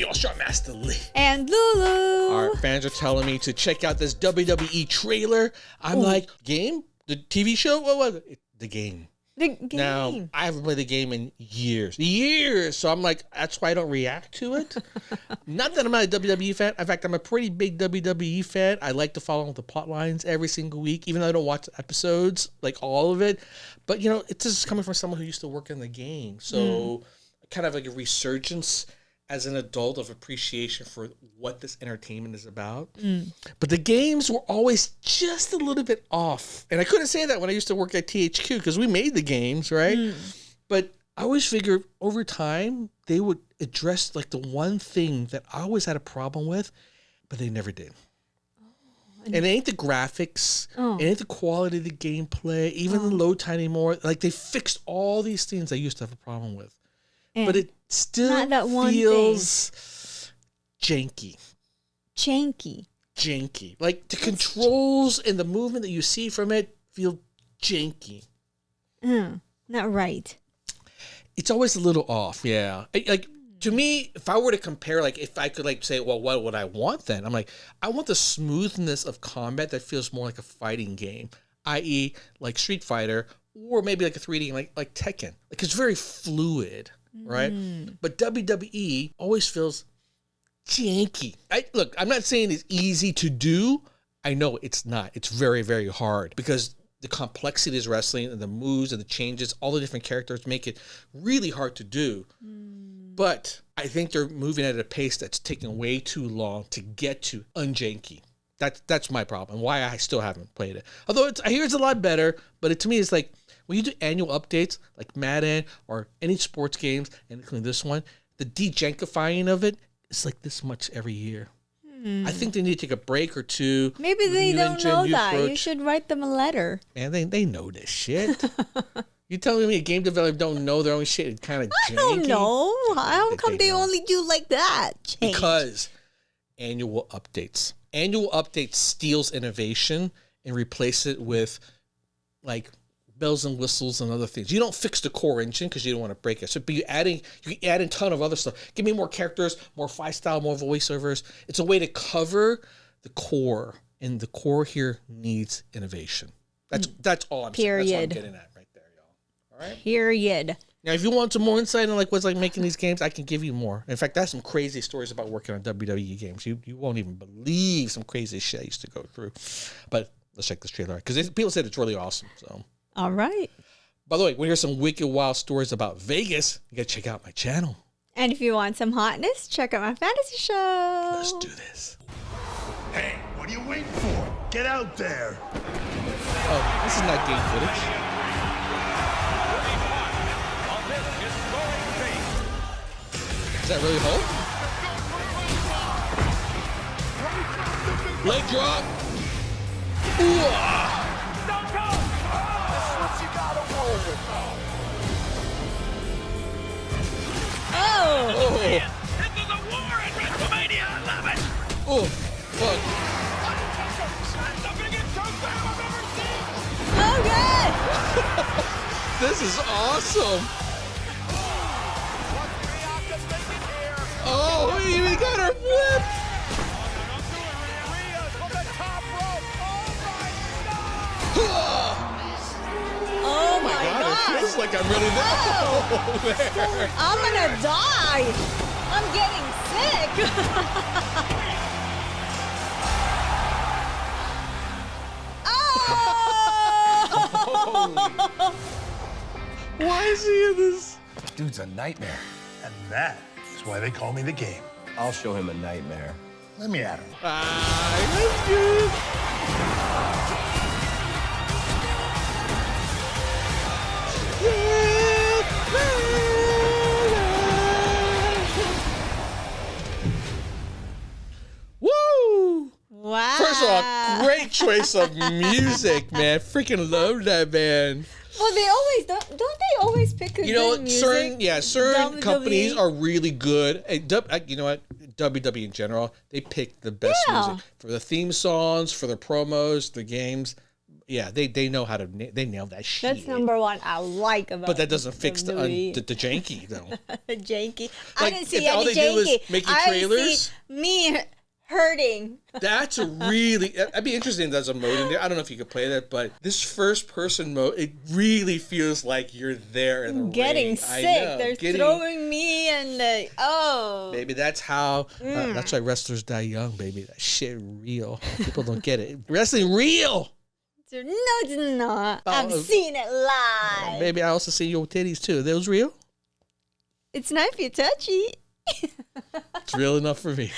your Short Master Lee. And Lulu. Our fans are telling me to check out this WWE trailer. I'm like, game? The TV show? What was it? The game. The game. Now, I haven't played the game in years. So I'm like, that's why I don't react to it. Not that I'm not a WWE fan. In fact, I'm a pretty big WWE fan. I like to follow the plot lines every single week, even though I don't watch episodes, like all of it. But, you know, it's just coming from someone who used to work in the game. So kind of like a resurgence as an adult of appreciation for what this entertainment is about. But the games were always just a little bit off. And I couldn't say that when I used to work at THQ because we made the games, right? But I always figured over time they would address like the one thing that I always had a problem with, but they never did. And it ain't the graphics, it ain't the quality of the gameplay, even the load time anymore. Like they fixed all these things I used to have a problem with. But it still feels janky. Janky. Like the controls and the movement that you see from it feel janky. Not right. It's always a little off, yeah. Like to me, if I were to compare, like if I could like say, well, what would I want then? I'm like, I want the smoothness of combat that feels more like a fighting game, i.e. like Street Fighter or maybe like a 3D like Tekken. Like it's very fluid. Right? But WWE always feels janky. Look, I'm not saying it's easy to do. I know it's not. It's very, very hard because the complexity of wrestling and the moves and the changes, all the different characters make it really hard to do. But I think they're moving at a pace that's taking way too long to get to unjanky. That's my problem and why I still haven't played it. Although I hear it's a lot better, but to me it's like, when you do annual updates like Madden or any sports games, and including this one, the de-jankifying of it is like this much every year. I think they need to take a break or two. Maybe they don't know that. You should write them a letter. Man, they know this shit. You telling me a game developer don't know their own shit? It's kind of janky. I don't know. How come they only do like that? Change. Because annual updates. Annual updates steals innovation and replace it with like bells and whistles and other things. You don't fix the core engine because you don't want to break it. So, but you add in a ton of other stuff. Give me more characters, more fight style, more voiceovers. It's a way to cover the core, and the core here needs innovation. That's all I'm saying. That's what I'm getting at right there, y'all. All right. Period. Now, if you want some more insight on like what's like making these games, I can give you more. In fact, that's some crazy stories about working on WWE games. You won't even believe some crazy shit I used to go through. But let's check this trailer out because people said it's really awesome. So. All right. By the way, when you hear some wicked wild stories about Vegas, you gotta check out my channel. And if you want some hotness, check out my fantasy show. Let's do this. Hey, what are you waiting for? Get out there. Oh, this is not game footage. Is that really Hulk? Leg drop. Ooh. Oh! This is a war at WrestleMania 11! Oh, fuck. That's the biggest chokedown I've ever seen! Oh, good! This is awesome. Oh, we even got her flip. Oh my God! It feels like I'm really there. Oh, there. I'm gonna die! I'm getting sick! Oh! Why is he in this? Dude's a nightmare. And that is why they call me the game. I'll show him a nightmare. Let me at him. That's good. Woo! Wow. First of all, great choice of music, man. Freaking love that band. Well, they always don't they always pick a good music? Certain WWE? companies are really good. You know what? WWE in general, they pick the best music for the theme songs, for the promos, the games. Yeah, they know how to. They nail that shit. That's number one I like about. But that doesn't fix the WWE. janky though. Janky. I Like, didn't see if all any they did was janky. make you I trailers? see me hurting. That's a really. That'd be interesting. There's a mode in there. I don't know if you could play that, but this first person mode, it really feels like you're there in the ring. Getting I sick. know, They're throwing me and Baby, that's how. That's why wrestlers die young, baby. That shit real. People don't get it. Wrestling real. No, it's not. Oh, I've seen it live. Baby, I also see your titties too. Are those real? It's not if you touchy. It's real enough for me.